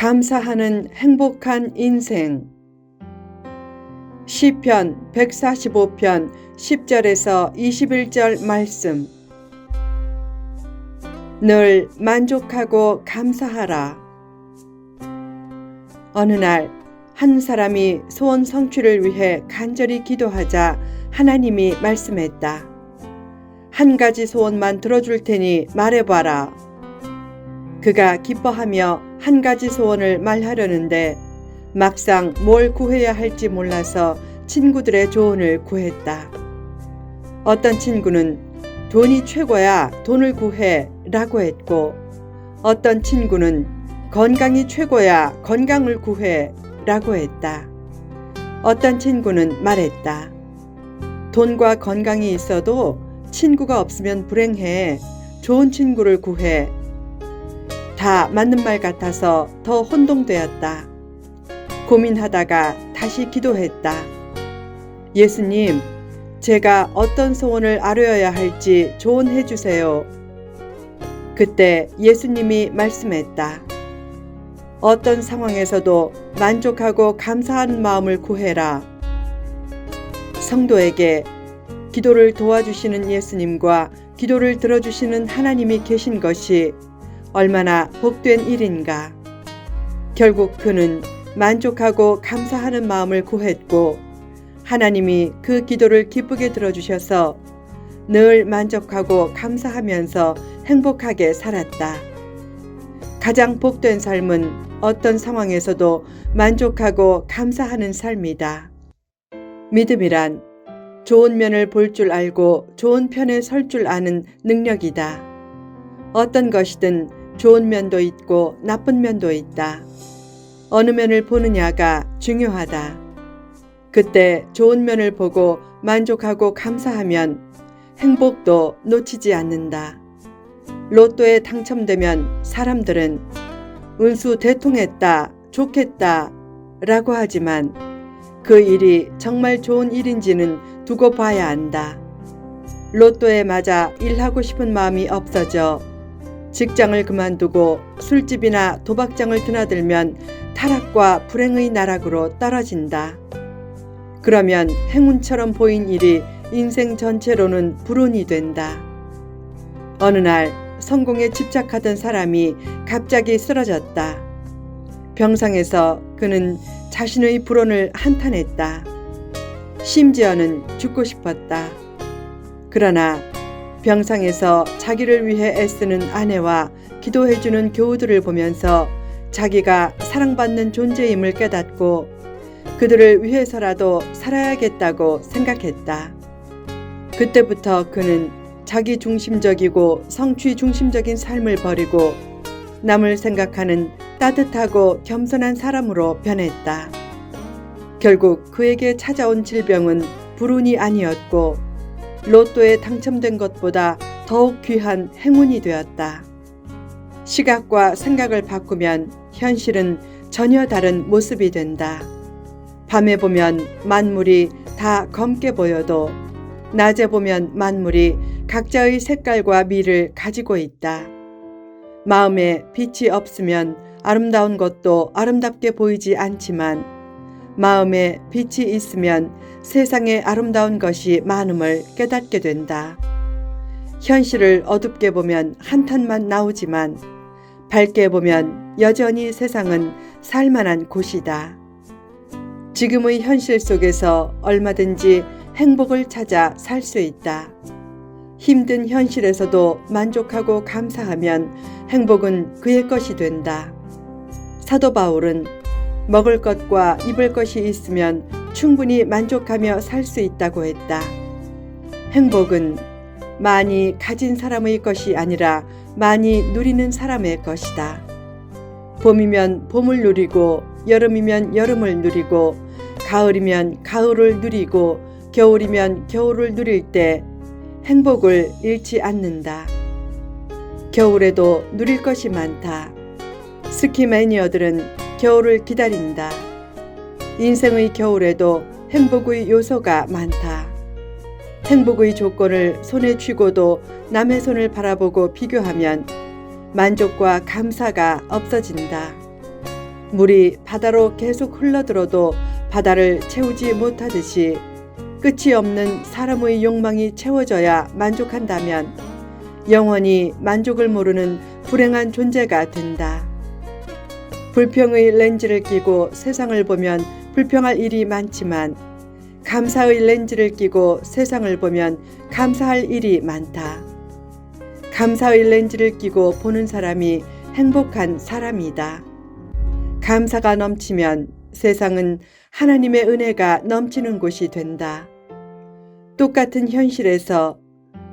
감사하는 행복한 인생. 시편 145편 10절에서 21절 말씀. 늘 만족하고 감사하라. 어느 날 한 사람이 소원 성취를 위해 간절히 기도하자 하나님이 말씀했다. 한 가지 소원만 들어줄 테니 말해봐라. 그가 기뻐하며 한 가지 소원을 말하려는데 막상 뭘 구해야 할지 몰라서 친구들의 조언을 구했다. 어떤 친구는 돈이 최고야, 돈을 구해 라고 했고, 어떤 친구는 건강이 최고야, 건강을 구해 라고 했다. 어떤 친구는 말했다. 돈과 건강이 있어도 친구가 없으면 불행해. 좋은 친구를 구해. 다 맞는 말 같아서 더 혼동되었다. 고민하다가 다시 기도했다. 예수님, 제가 어떤 소원을 아뢰어야 할지 조언해 주세요. 그때 예수님이 말씀했다. 어떤 상황에서도 만족하고 감사하는 마음을 구해라. 성도에게 기도를 도와주시는 예수님과 기도를 들어주시는 하나님이 계신 것이 얼마나 복된 일인가. 결국 그는 만족하고 감사하는 마음을 구했고 하나님이 그 기도를 기쁘게 들어주셔서 늘 만족하고 감사하면서 행복하게 살았다. 가장 복된 삶은 어떤 상황에서도 만족하고 감사하는 삶이다. 믿음이란 좋은 면을 볼 줄 알고 좋은 편에 설 줄 아는 능력이다. 어떤 것이든 좋은 면도 있고 나쁜 면도 있다. 어느 면을 보느냐가 중요하다. 그때 좋은 면을 보고 만족하고 감사하면 행복도 놓치지 않는다. 로또에 당첨되면 사람들은 운수 대통했다, 좋겠다 라고 하지만 그 일이 정말 좋은 일인지는 두고 봐야 한다. 로또에 맞아 일하고 싶은 마음이 없어져 직장을 그만두고 술집이나 도박장을 드나들면 타락과 불행의 나락으로 떨어진다. 그러면 행운처럼 보인 일이 인생 전체로는 불운이 된다. 어느 날 성공에 집착하던 사람이 갑자기 쓰러졌다. 병상에서 그는 자신의 불운을 한탄했다. 심지어는 죽고 싶었다. 그러나 병상에서 자기를 위해 애쓰는 아내와 기도해주는 교우들을 보면서 자기가 사랑받는 존재임을 깨닫고 그들을 위해서라도 살아야겠다고 생각했다. 그때부터 그는 자기 중심적이고 성취 중심적인 삶을 버리고 남을 생각하는 따뜻하고 겸손한 사람으로 변했다. 결국 그에게 찾아온 질병은 불운이 아니었고 로또에 당첨된 것보다 더욱 귀한 행운이 되었다. 시각과 생각을 바꾸면 현실은 전혀 다른 모습이 된다. 밤에 보면 만물이 다 검게 보여도 낮에 보면 만물이 각자의 색깔과 미를 가지고 있다. 마음에 빛이 없으면 아름다운 것도 아름답게 보이지 않지만 마음에 빛이 있으면 세상에 아름다운 것이 많음을 깨닫게 된다. 현실을 어둡게 보면 한탄만 나오지만 밝게 보면 여전히 세상은 살만한 곳이다. 지금의 현실 속에서 얼마든지 행복을 찾아 살 수 있다. 힘든 현실에서도 만족하고 감사하면 행복은 그의 것이 된다. 사도 바울은 먹을 것과 입을 것이 있으면 충분히 만족하며 살 수 있다고 했다. 행복은 많이 가진 사람의 것이 아니라 많이 누리는 사람의 것이다. 봄이면 봄을 누리고 여름이면 여름을 누리고 가을이면 가을을 누리고 겨울이면 겨울을 누릴 때 행복을 잃지 않는다. 겨울에도 누릴 것이 많다. 스키 매니어들은 겨울을 기다린다. 인생의 겨울에도 행복의 요소가 많다. 행복의 조건을 손에 쥐고도 남의 손을 바라보고 비교하면 만족과 감사가 없어진다. 물이 바다로 계속 흘러들어도 바다를 채우지 못하듯이 끝이 없는 사람의 욕망이 채워져야 만족한다면 영원히 만족을 모르는 불행한 존재가 된다. 불평의 렌즈를 끼고 세상을 보면 불평할 일이 많지만 감사의 렌즈를 끼고 세상을 보면 감사할 일이 많다. 감사의 렌즈를 끼고 보는 사람이 행복한 사람이다. 감사가 넘치면 세상은 하나님의 은혜가 넘치는 곳이 된다. 똑같은 현실에서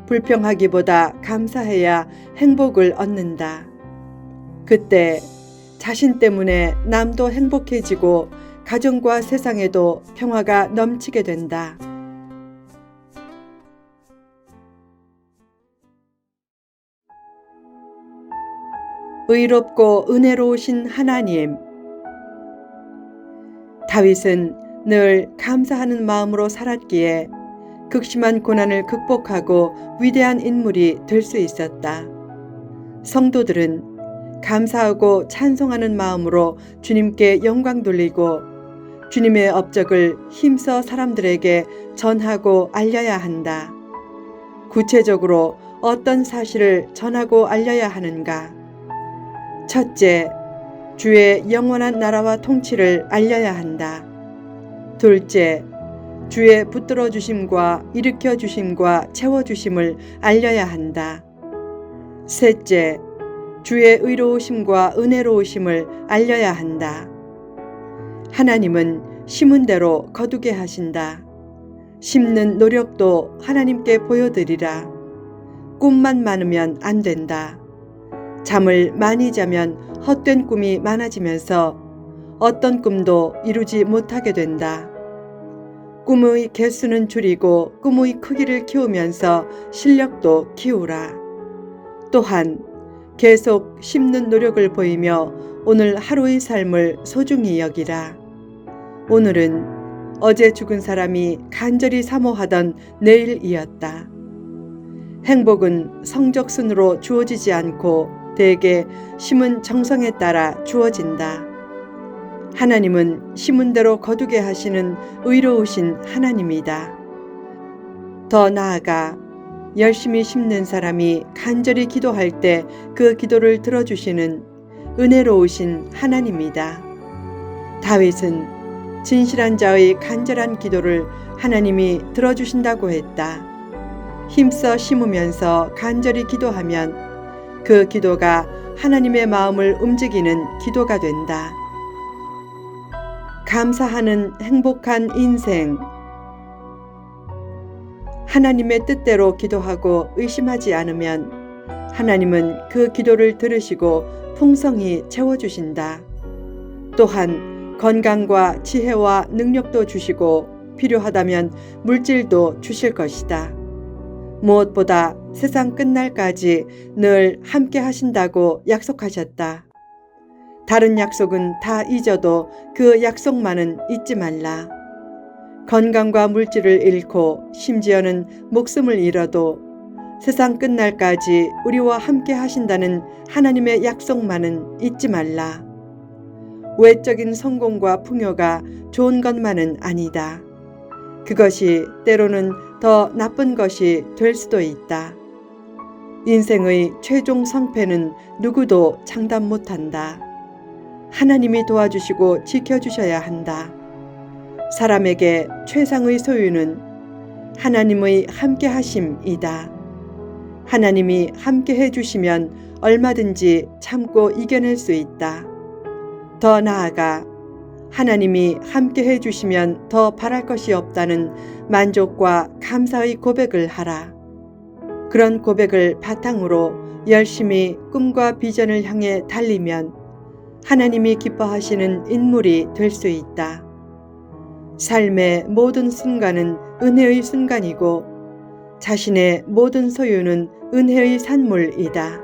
불평하기보다 감사해야 행복을 얻는다. 그때 자신 때문에 남도 행복해지고 가정과 세상에도 평화가 넘치게 된다. 의롭고 은혜로우신 하나님. 다윗은 늘 감사하는 마음으로 살았기에 극심한 고난을 극복하고 위대한 인물이 될 수 있었다. 성도들은 감사하고 찬송하는 마음으로 주님께 영광 돌리고 주님의 업적을 힘써 사람들에게 전하고 알려야 한다. 구체적으로 어떤 사실을 전하고 알려야 하는가? 첫째, 주의 영원한 나라와 통치를 알려야 한다. 둘째, 주의 붙들어 주심과 일으켜 주심과 채워 주심을 알려야 한다. 셋째, 주의 의로우심과 은혜로우심을 알려야 한다. 하나님은 심은 대로 거두게 하신다. 심는 노력도 하나님께 보여드리라. 꿈만 많으면 안 된다. 잠을 많이 자면 헛된 꿈이 많아지면서 어떤 꿈도 이루지 못하게 된다. 꿈의 개수는 줄이고 꿈의 크기를 키우면서 실력도 키우라. 또한 계속 심는 노력을 보이며 오늘 하루의 삶을 소중히 여기라. 오늘은 어제 죽은 사람이 간절히 사모하던 내일이었다. 행복은 성적순으로 주어지지 않고 대개 심은 정성에 따라 주어진다. 하나님은 심은 대로 거두게 하시는 의로우신 하나님이다. 더 나아가 열심히 심는 사람이 간절히 기도할 때 그 기도를 들어주시는 은혜로우신 하나님이다. 다윗은 진실한 자의 간절한 기도를 하나님이 들어주신다고 했다. 힘써 심으면서 간절히 기도하면 그 기도가 하나님의 마음을 움직이는 기도가 된다. 감사하는 행복한 인생. 하나님의 뜻대로 기도하고 의심하지 않으면 하나님은 그 기도를 들으시고 풍성히 채워주신다. 또한 건강과 지혜와 능력도 주시고 필요하다면 물질도 주실 것이다. 무엇보다 세상 끝날까지 늘 함께 하신다고 약속하셨다. 다른 약속은 다 잊어도 그 약속만은 잊지 말라. 건강과 물질을 잃고 심지어는 목숨을 잃어도 세상 끝날까지 우리와 함께 하신다는 하나님의 약속만은 잊지 말라. 외적인 성공과 풍요가 좋은 것만은 아니다. 그것이 때로는 더 나쁜 것이 될 수도 있다. 인생의 최종 성패는 누구도 장담 못한다. 하나님이 도와주시고 지켜주셔야 한다. 사람에게 최상의 소유는 하나님의 함께하심이다. 하나님이 함께해 주시면 얼마든지 참고 이겨낼 수 있다. 더 나아가 하나님이 함께해 주시면 더 바랄 것이 없다는 만족과 감사의 고백을 하라. 그런 고백을 바탕으로 열심히 꿈과 비전을 향해 달리면 하나님이 기뻐하시는 인물이 될 수 있다. 삶의 모든 순간은 은혜의 순간이고 자신의 모든 소유는 은혜의 산물이다.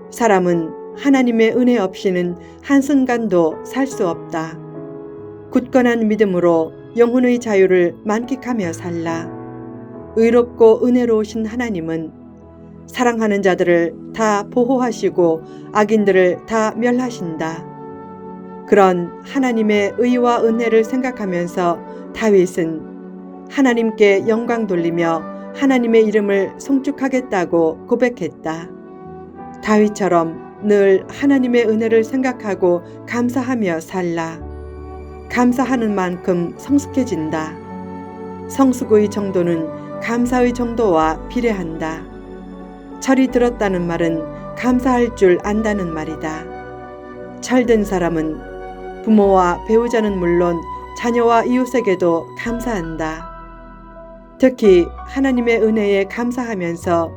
사람은 하나님의 은혜 없이는 한순간도 살 수 없다. 굳건한 믿음으로 영혼의 자유를 만끽하며 살라. 의롭고 은혜로우신 하나님은 사랑하는 자들을 다 보호하시고 악인들을 다 멸하신다. 그런 하나님의 의와 은혜를 생각하면서 다윗은 하나님께 영광 돌리며 하나님의 이름을 송축하겠다고 고백했다. 다윗처럼 늘 하나님의 은혜를 생각하고 감사하며 살라. 감사하는 만큼 성숙해진다. 성숙의 정도는 감사의 정도와 비례한다. 철이 들었다는 말은 감사할 줄 안다는 말이다. 철든 사람은 부모와 배우자는 물론 자녀와 이웃에게도 감사한다. 특히 하나님의 은혜에 감사하면서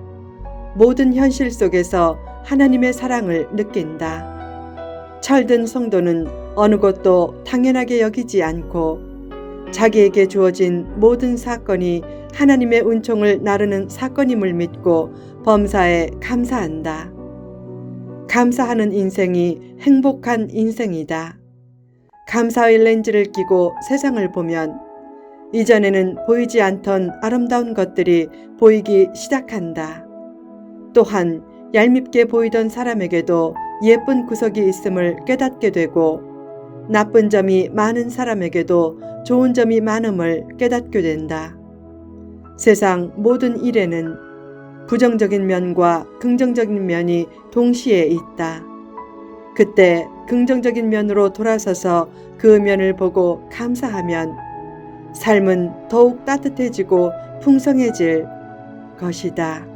모든 현실 속에서 하나님의 사랑을 느낀다. 철든 성도는 어느 것도 당연하게 여기지 않고 자기에게 주어진 모든 사건이 하나님의 은총을 나르는 사건임을 믿고 범사에 감사한다. 감사하는 인생이 행복한 인생이다. 감사의 렌즈를 끼고 세상을 보면 이전에는 보이지 않던 아름다운 것들이 보이기 시작한다. 또한 얄밉게 보이던 사람에게도 예쁜 구석이 있음을 깨닫게 되고 나쁜 점이 많은 사람에게도 좋은 점이 많음을 깨닫게 된다. 세상 모든 일에는 부정적인 면과 긍정적인 면이 동시에 있다. 그때 긍정적인 면으로 돌아서서 그 면을 보고 감사하면 삶은 더욱 따뜻해지고 풍성해질 것이다.